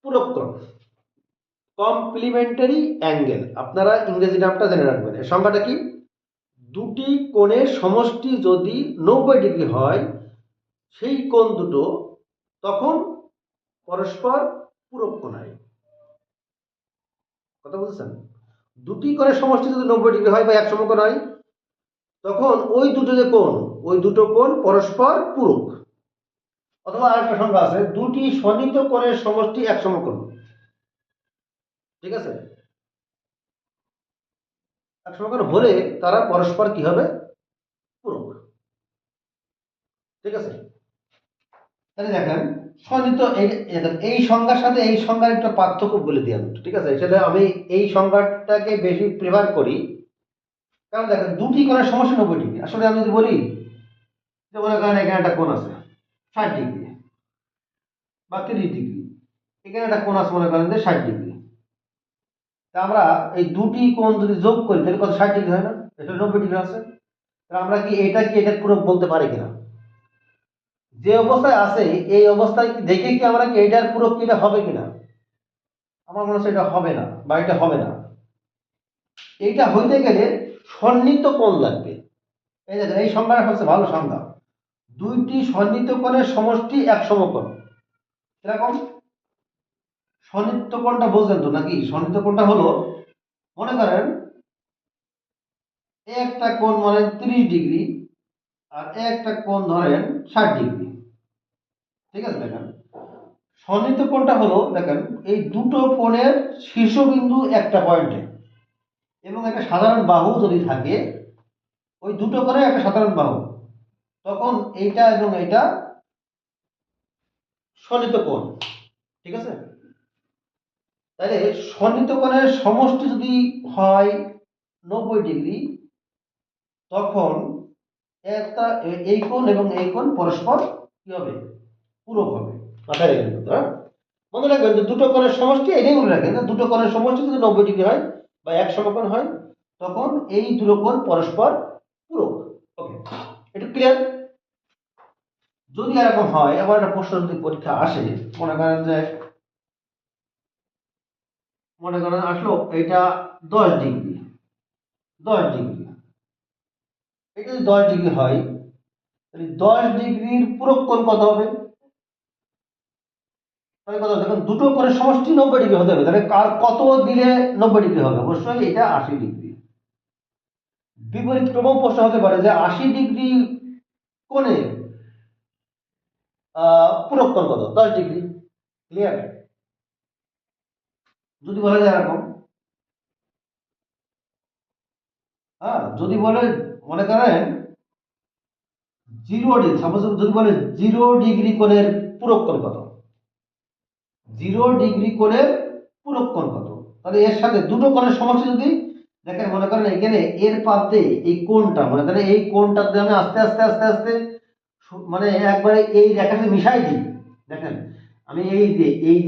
পূরক কোণ, complimentary angle. আপনারা ইংরেজি নামটা জেনে রাখবেন। এর সংজ্ঞাটা কি? দুটি কোণের সমষ্টি যদি 90 ডিগ্রি হয় সেই কোণ দুটো তখন পরস্পর পূরক কোণ হয়। কথা বুঝছেন? দুটি কোণের সমষ্টি যদি 90 ডিগ্রি হয় বা এক সমকোণ হয় তখন ওই দুটো কোণ পরস্পর পূরক। অথবা আরেকটা সংজ্ঞা আছে, দুটি সন্নিহিত কোণের সমষ্টি এক সমকোণ। ঠিক আছে? এক সমকোণ হলে তারা পরস্পর কি হবে? পূরক। ঠিক আছে? তাহলে দেখেন সন্নিহিত, এই সংজ্ঞার সাথে এই সংজ্ঞার একটা পার্থক্য বলে দিই আমি। ঠিক আছে? সেটা আমি এই সংজ্ঞাটাকে বেশি প্রেফার করি, কারণ দেখেন দুটি কোণের সমষ্টি 90 ডিগ্রি। আসলে আমি যদি বলি যে মনে করেন এখানে একটা কোণ আছে 60 ডিগ্রি বা 30 ডিগ্রি, এখানে একটা কোণ আছে মনে করেন যে 60 ডিগ্রি। তা আমরা এই দুটি কোণ যদি যোগ করি তাহলে কত? 60 ডিগ্রি হয় না? এটা 90 ডিগ্রি আছে। তাহলে আমরা কি এটা পূরক বলতে পারি কিনা? যে অবস্থায় আছে এই অবস্থায় দেখে কি আমরা কি এটার পূরক কি এটা হবে কিনা? আমার মনে হচ্ছে এটা হবে না, বা এটা হবে না। এইটা হইতে গেলে সন্নিহিত কোণ লাগবে। এই দেখেন এই সংজ্ঞাটা হচ্ছে ভালো সংজ্ঞা, দুইটি সন্নিহিত কোণের সমষ্টি এক সমকোণ। এরকম সন্নিহিত কোণটা বুঝলেন তো নাকি? সন্নিহিত কোণটা হলো, মনে করেন একটা কোণ মানে 30 ডিগ্রি আর একটা কোণ ধরেন 60 ডিগ্রি। ঠিক আছে? দেখেন সন্নিহিত কোণটা হলো, দেখেন এই দুটো কোণের শীর্ষবিন্দু একটা পয়েন্টে এবং একটা সাধারণ বাহু যদি থাকে, ওই দুটো কোণের একটা সাধারণ বাহু, তখন এইটা এবং এইটা সন্নিহিত কোণ। ঠিক আছে? তাহলে সন্নিহিত কোণের সমষ্টি যদি হয় 90 ডিগ্রি, তখন একটা এই কোণ এবং এই কোণ পরস্পর কি হবে? পূরক হবে। মাথায় রাখবেন কিন্তু, হ্যাঁ মনে রাখবেন যে দুটো কোণের সমষ্টি, এটাই মনে রাখবেন, দুটো কোণের সমষ্টি যদি 90 ডিগ্রি হয় বা এক সমকোণ হয় তখন এই দুটো কোণ পরস্পর পূরক। ওকে, এটা ক্লিয়ার? যদি এরকম হয়, আবার একটা প্রশ্ন যদি পরীক্ষা আসে, মনে করেন যে আসলো এটা 10 ডিগ্রি, 10 ডিগ্রি, এটা যদি 10 ডিগ্রি হয় তাহলে 10 ডিগ্রির পূরক কোণ কত হবে? তাহলে কত? দেখুন দুটো কোণের সমষ্টি 90 ডিগ্রি হতে হবে, তাহলে কার কত দিলে 90 ডিগ্রি হবে? অবশ্যই এটা 80 ডিগ্রি। বিপরীত ক্রম প্রশ্ন হতে পারে যে 80 ডিগ্রি কোণে পূরক কোণ কত? 10 ডিগ্রি। ক্লিয়ার? যদি বলা যায় এরকম, হ্যাঁ যদি বলে মনে করেন 0 ডিগ্রি, সাপোজ যদি বলে 0 ডিগ্রি কোণের পূরক কোণ কত? 0 ডিগ্রি কোণের পূরক কোণ কত? তাহলে এর সাথে দুটো কোণের সমষ্টি যদি দেখেন, মনে করেন এখানে এর পাশে এই কোণটা, মনে করেন এই কোণটা যদি আমি আস্তে আস্তে আস্তে আস্তে মানে একবারে এই রেখাতে মিশাই দিই, দেখেন আমি এই যে এই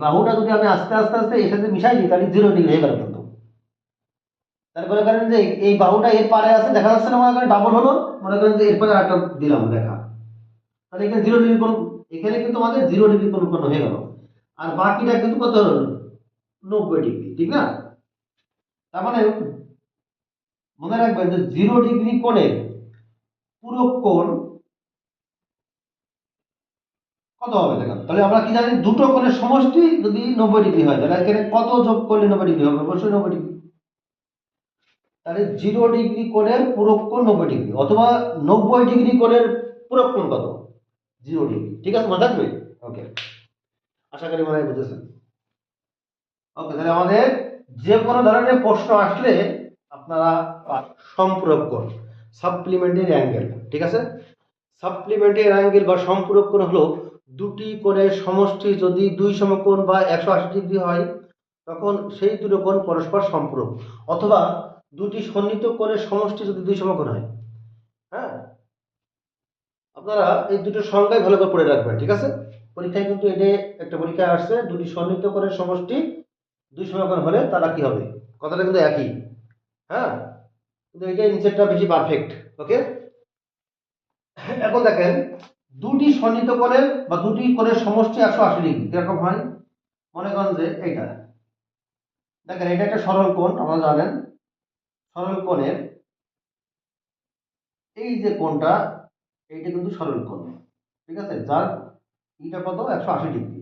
বাহুটা যদি আমি আস্তে আস্তে আস্তে এর সাথে মিশাই দিই তাহলে 0 ডিগ্রি হয়ে গেল। কিন্তু তাহলে মনে করেন যে এই বাহুটা এর পারে আছে, দেখা যাচ্ছে না? মনে করেন ডাবল হলো, মনে করেন যে এরপরে একটা দিলাম দেখা, তাহলে এখানে 0 ডিগ্রি কোণ, এখানে কিন্তু আমাদের 0 ডিগ্রি কোণ উৎপন্ন হয়ে গেল। আর বাকিটা কিন্তু কত হলো? 90 ডিগ্রি। ঠিক না? তার মানে মনে রাখবেন যে 0 ডিগ্রি কোণের পূরক কোণ কত হবে? দেখেন তাহলে আমরা কি জানি, দুটো কোণের সমষ্টি যদি 90 ডিগ্রি হয় তাহলে এখানে কত যোগ করলে 90 ডিগ্রি হবে? অবশ্যই 90 ডিগ্রি। তাহলে 0 ডিগ্রি কোণের পূরক কোণ 90 ডিগ্রি, অথবা 90 ডিগ্রি কোণের পূরক কোণ কত? 0 ডিগ্রি। ঠিক আছে? মনে থাকবে? ওকে, আশা করি মনে হয় বুঝেছেন। ওকে, তাহলে আমাদের যে কোনো ধরনের প্রশ্ন আসলে আপনারা সম্পূরক কোণ, সাপ্লিমেন্টারি অ্যাঙ্গেল। ঠিক আছে? সাপ্লিমেন্টারি অ্যাঙ্গেল বা সম্পূরক কোণ হলো দুটি কোণের সমষ্টি যদি দুই সমকোণ বা 180 ডিগ্রি হয় তখন সেই দুটো কোণ পরস্পর সম্পূরক, অথবা দুটি সন্নিহিত কোণের সমষ্টি যদি দুই সমকোণ হয়। হ্যাঁ, আপনারা এই দুটো সংজ্ঞাই ভালো করে পড়ে রাখবেন। ঠিক আছে? পরীক্ষায় কিন্তু এটা একটা পরীক্ষায় আসছে, দুটি সন্নিহিত কোণের সমষ্টি দুই সমকোণ হলে তারা কি হবে? কথাটা কিন্তু একই। হ্যাঁ, কিন্তু এটাই নিচেরটা বেশি পারফেক্ট। ওকে, এখন দেখেন দুটি সন্নিহিত কোণের বা দুটি কোণের সমষ্টি 180 ডিগ্রি কিরকম হয়? মনে করেন যে এইটা দেখেন, এটা একটা সরল কোণ, আপনারা জানেন সরল কোণের এই যে কোণটা, এইটা কিন্তু সরল কোণ, ঠিক আছে, যার এটা কত 180 ডিগ্রি।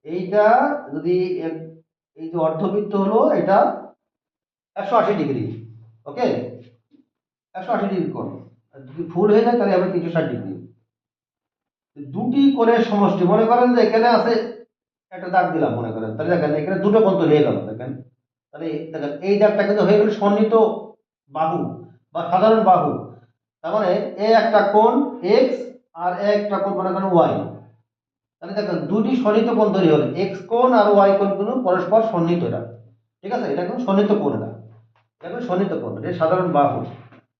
এইটা যদি এই যে অর্ধবৃত্ত হলো এটা 180 ডিগ্রি, ওকে, 180 ডিগ্রি কোণ। যদি ফুল হয়ে যায় তাহলে হবে 360 ডিগ্রি। দুটি কোণের সমষ্টি, মনে করেন যে এখানে আছে একটা দাগ দিলাম, মনে করেন, তাহলে দেখেন এখানে দুটো কোণ তো হয়ে গেল, দেখেন, তাহলে দেখেন এই দাগটা কিন্তু হয়ে গেল সন্নিহিত বাহু বা সাধারণ বাহু। তার মানে এ একটা কোণ এক্স আর এ একটা কোণ মনে করেন ওয়াই। তাহলে দেখেন দুটি সন্নিহিত কোণ তৈরি হলো, এক্স কোণ আর ওয়াই কোণ কিন্তু পরস্পর সন্নিহিত, এটা ঠিক আছে, এটা কিন্তু সন্নিহিত কোণ, এটা কিন্তু সন্নিহিত কোণ, এটা সাধারণ বাহু,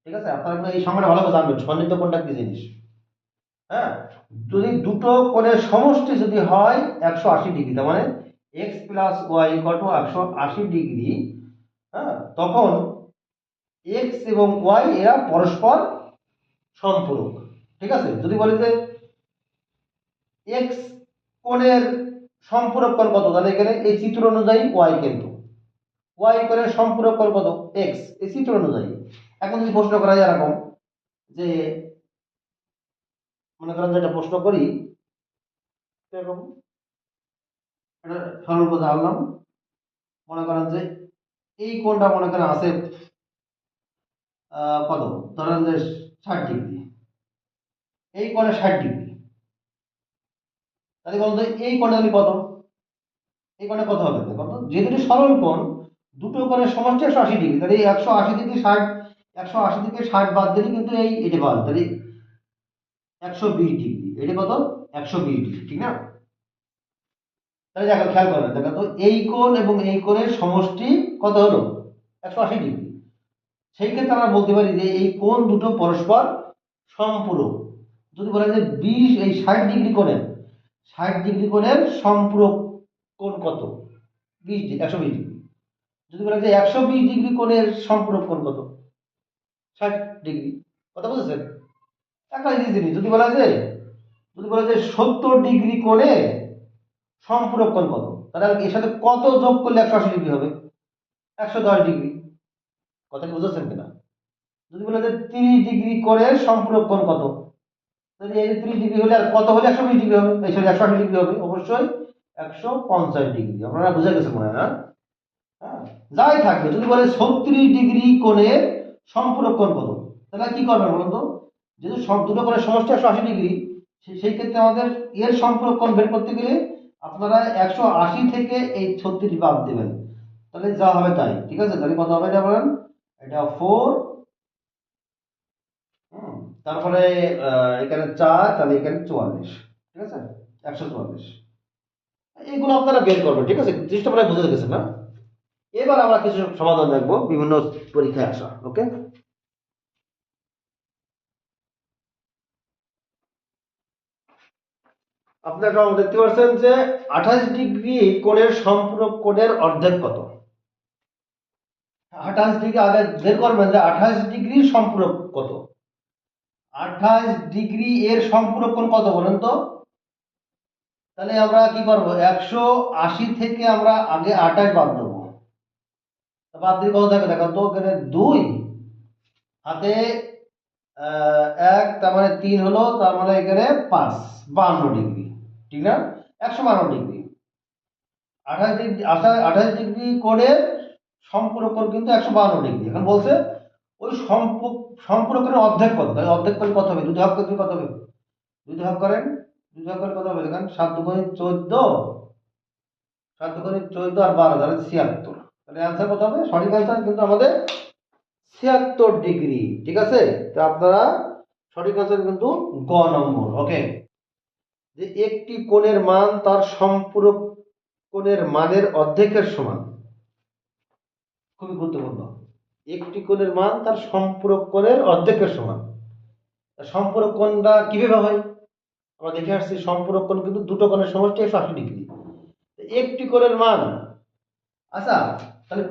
ঠিক আছে। আপনারা এই সংজ্ঞাটা ভালো করে জানবেন, সন্নিহিত কোণটা কি জিনিস। হ্যাঁ, যদি দুটো কোণের সমষ্টি যদি হয় 180 ডিগ্রি, তার মানে x plus y equal to 180 degree, হ্যাঁ, তখন এক্স এবং ওয়াই এরা পরস্পর সম্পূরক, ঠিক আছে। যদি বলি যে এক্স কোণের সম্পূরক কোণ কত, তাহলে এখানে এই চিত্র অনুযায়ী ওয়াই, কিন্তু ওয়াই কোণের সম্পূরক কোণ কত এক্স, এই চিত্র অনুযায়ী। এখন যদি প্রশ্ন করা যায় এরকম যে, মনে করেন যেটা প্রশ্ন করি এরকম, এটা সরল কথা আনলাম, মনে করেন যে এই কোণটা মনে করেন আছে কত, ধরেন যে 60 ডিগ্রি, এই কোণে 60 ডিগ্রি, তাহলে বলতো এই কোণে আমি কত, এই কোণে কত হবে, কত, যেহেতু সরল কোণ, দুটো কোণের সমষ্টি 180 ডিগ্রি, তাহলে 180 থেকে 60, 180 থেকে 60 বাদ দিলে কিন্তু এই এটা পাওয়া যায়, তাহলে 120 ডিগ্রি, এটা কত 120 ডিগ্রি, ঠিক না। তাহলে দেখো খেয়াল করেন, দেখো তো এই কোণ এবং এই কোণের সমষ্টি কত হলো 180 ডিগ্রি। সেই ক্ষেত্রে আমরা বলতে পারি যে এই কোণ দুটো পরস্পর সম্পূরক। যদি বলা যায় 20 এই 60 ডিগ্রি কোণের, 60 ডিগ্রি কোণের সম্পূরক কোণ কত, 20 120 ডিগ্রি। যদি বলা যায় 120 ডিগ্রি কোণের সম্পূরক কোণ কত, 60 ডিগ্রি। কথা বুঝেছেন, একটা জিনিস। যদি বলা যায় 70 ডিগ্রি কোণে সম্পূরক কোণ কত, তাহলে এর সাথে কত যোগ করলে 180 ডিগ্রি হবে, 110 ডিগ্রি। কথা কি বুঝেছেন কিনা। যদি বলা যায় 30 ডিগ্রি কোণের সম্পূরক কোণ কত, তাহলে এই যে 30 ডিগ্রি হলে আর কত হলে 120 ডিগ্রি হবে, এই সরি 180 ডিগ্রি হবে, অবশ্যই 150 ডিগ্রি। আপনারা বুঝে গেছেন মনে হয় না। হ্যাঁ, যাই থাকবে, যদি বলে 36 ডিগ্রি কোণের সম্পূরক কোণ কত, তাহলে কি করবেন বলুন তো, যেহেতু সব দুটো কোণের সমষ্টি 180 ডিগ্রি, সেই ক্ষেত্রে আমাদের এর সম্পূরক কোণ বের করতে গেলে আপনারা 180 থেকে এই 36 বাদ দেবেন, তাহলে যা হবে তাই, ঠিক আছে। তাহলে কত হবে এটা বলেন, এটা 4, তারপরে এখানে 4, তাহলে এখানে 44, ঠিক আছে, 144। এগুলো আপনারা বের করবেন, ঠিক আছে, জিনিসটা মানে বুঝে গেছেন না। এবার আমরা কিছু সমাধান দেখবো বিভিন্ন পরীক্ষায় আসা, ওকে। আপনারা দেখতে পাচ্ছেন যে 28 ডিগ্রি কোণের সম্পূরক কোণের অর্ধেক কত। 28 ডিগ্রি আগে বের করবেন যে 28 ডিগ্রি সম্পূরক কত, 28 ডিগ্রি এর সম্পূরক কোণ কত বলেন তো। তাহলে আমরা কি করবো, 180 থেকে আমরা আগে 28 বাদ দেবো, বাদ দিয়ে কত থাকে দেখো তো, এখানে 2 হাতে 1, তার মানে 3 হলো, তার মানে এখানে 5, 52 ডিগ্রি, ঠিক না, 152 ডিগ্রি। 28 ডিগ্রি, 28 ডিগ্রি কোণের সম্পূরক কোণ কিন্তু 152 ডিগ্রি। এখন বলছে ওই সম্পূরক কোণের অর্ধেক কত, তাহলে অর্ধেক করলে কত হবে, দুই ভাগ করলে কত হবে, দুই ভাগ করেন, দুই ভাগ করলে কত হবে, দেখেন 7 দুগুণে 14, 7 দুগুণে 14 আর 12, তাহলে 76। তাহলে অ্যান্সার কত হবে, সঠিক অ্যান্সার কিন্তু আমাদের 76 ডিগ্রি, ঠিক আছে। তো আপনারা সঠিক অ্যান্সার কিন্তু গ নম্বর, ওকে। যে একটি কোণের মান তার সম্পূরক কোণের মানের অর্ধেকের সমান, খুবই গুরুত্বপূর্ণ। একটি কোণের মান তার সম্পূরক কোণের অর্ধেকের সমান। সম্পূরক কোণটা কিভাবে হয় আমরা দেখে আসছি, সম্পূরক কোণ কিন্তু দুটো কোণের সমষ্টি 180 ডিগ্রি। একটি কোণের মান, আচ্ছা, তাহলে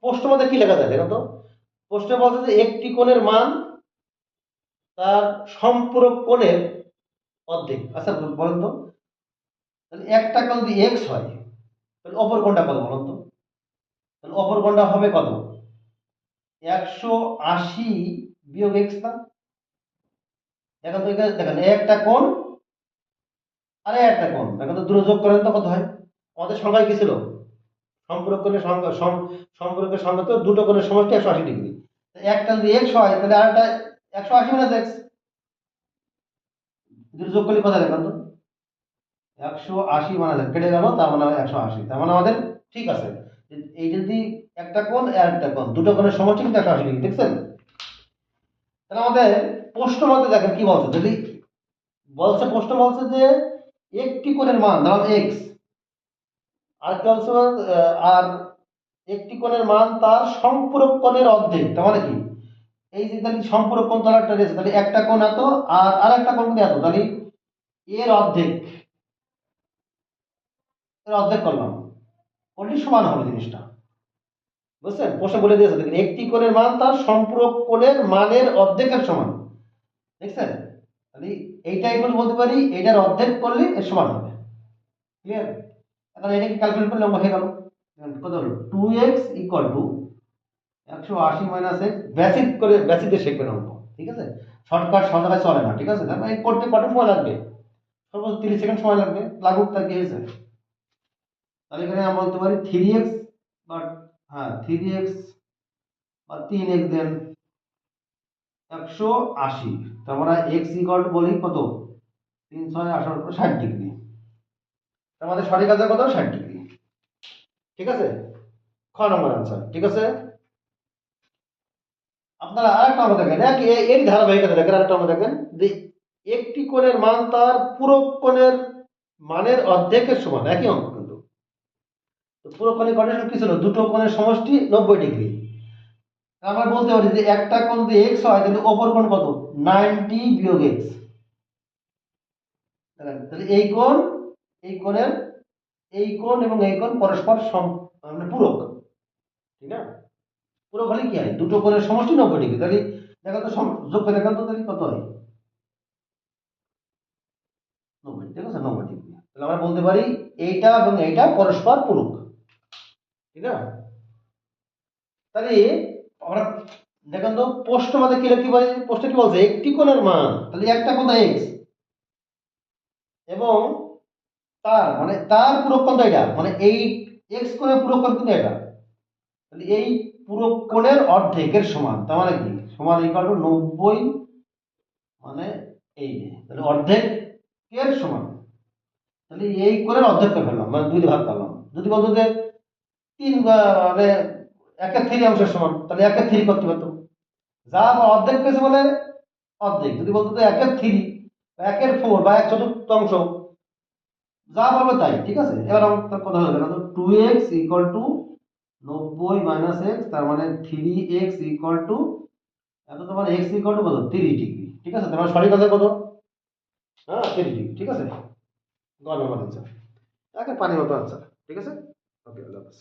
প্রশ্ন মধ্যে কি লেখা যায় দেখো তো, প্রশ্নে বলছে যে একটি কোণের মান তার সম্পূরক কোণের অর্ধেক। আচ্ছা বলেন তো, তাহলে একটা কোণ যদি এক্স হয়, তাহলে অপর কোণটা কত বলুন তো? তাহলে অপর কোণটা হবে কত? 180 বিয়োগ এক্স না? এখন তো দেখেন একটা কোণ আর একটা কোণ, দেখেন তো দুটো যোগ করেন তো কত হয়? আমাদের সংখ্যায় কি ছিল? সম্পূরকের সংখ্যা সম্পূরকের সংখ্যা তো দুটো কোণের সমষ্টি 180 ডিগ্রি। একটা যদি এক্স হয় তাহলে আরেকটা 180 মাইনাস এক্স, দুটো যোগ করলে কত দেখেন তো? 180 মাইনাস কেটে গেল, তার মানে 180। তার মানে আমাদের ঠিক আছে, এই যদি একটা কোণ আর একটা কোণ, দুটো কোণের সমষ্টি কিন্তু 180 ডিগ্রি, দেখছেন? তাহলে আমাদের প্রশ্ন মতে দেখেন কি বলছে, যদি বলছে প্রশ্ন বলছে যে একটি কোণের মান ধরুন এক্স, আর কি বলছে আর একটি কোণের মান তার সম্পূরক কোণের অর্ধেক। তার মানে কি, এই যে তাহলে সম্পূরক কোণ তার একটা রয়েছে, তাহলে একটা কোণ এত আর আরেকটা কোণ কিন্তু এত, তাহলে এর অর্ধেক, এর অর্ধেক করলাম, করলে সমান হবে জিনিসটা, বুঝছেন? প্রশ্ন বলে দিয়েছে দেখেন, একটি কোণের মান তার সম্পূরক কোণের মানের অর্ধেকের সমান, দেখছেন? তাহলে এইটাই বলতে পারি এটার অর্ধেক করলে এর সমান হবে। ক্লিয়ার? এখন এটাকে ক্যালকুলেট করলে আমরা হয়ে গেল কত হলো, 2x equal to 180 minus x. Basic করে বেসিকে শিখবেন অঙ্ক, ঠিক আছে? শর্টকাট সহজে চলে না, ঠিক আছে? তারপরে করতে কত সময় লাগবে? সর্বোচ্চ 30 সেকেন্ড সময় লাগবে, লাগুক, তার কি হয়েছে? তাহলে এখানে আমরা বলতে পারি 3x, বাট হ্যাঁ 3x বা 3x দেন 180, তার মানে x ইকুয়াল টু বলি কত, 3 6 18 60 ডিগ্রি। তার মানে সঠিক আছে কত, 60 ডিগ্রি, ঠিক আছে? খ নম্বর আনসার, ঠিক আছে? আপনারা আরেকটা অঙ্ক দেখেন, এর ধারাবাহিকতা দেখেন, আরেকটা অঙ্ক দেখেন যে একটি কোণের মান তার পূরক কোণের মানের অর্ধেকের সমান, একই অঙ্ক কিন্তু। তো পূরক কোণের কন্ডিশন কি ছিল, দুটো কোণের সমষ্টি 90 ডিগ্রি। আমরা বলতে পারি যে একটা কোণ যদি x হয় তাহলে অপর কোণ কত, 90 বিয়োগ x। তাহলে এই কোণ, এই কোণের, এই কোণ এবং এই কোণ পরস্পর মানে পূরক, ঠিক না? পূরক হলে কি হয়, দুটো কোণের সমষ্টি 90 ডিগ্রি। তাহলে দেখো তো যোগ করে দেখো তো তাহলে কত হয়, 90, ঠিক আছে? 90 ডিগ্রি। তাহলে আমরা বলতে পারি এইটা এবং এইটা পরস্পর পূরক, ঠিক না? তাহলে আমরা দেখেন তো প্রশ্ন মতে কি লিখতে পারি, প্রশ্ন কি বলছে, একটি কোণের মান, তাহলে একটা কোণ x এবং তার মানে তার পূরক কোণ তো এটা, মানে এই x কোণের পূরক কোণ কিন্তু এটা, তাহলে এই পূরক কোণের অর্ধেকের সমান, তার মানে কি সমান ইকুয়াল টু 90, মানে এই যে তাহলে অর্ধেক এর সমান, তাহলে এই কোণের অর্ধেক করে ফেললাম, মানে 2 দিয়ে ভাগ করলাম। যদি বলতো যে 3 মানে 1/3 অংশের সমান, তাহলে 1/3 করতে পারতো, যা আবার অর্ধেক পেয়েছে বলে অর্ধেক। যদি বলতো যে 1/3 বা 1/4 বা 1/4 যা পারবে তাই, ঠিক আছে? এবার আমাদের কথা হলো দেখো, 2x equal to 90 minus x, তার মানে 3x ইকুয়াল টু এত, তোমার x ইকুয়াল টু কত, 30 ডিগ্রি, ঠিক আছে? তোমার সঠিক আছে কত, হ্যাঁ 30 ডিগ্রি, ঠিক আছে? গ নম্বর আনসার, একে পানির মতো আনসার, ঠিক আছে? ওকে, আল্লাহ হাফেজ।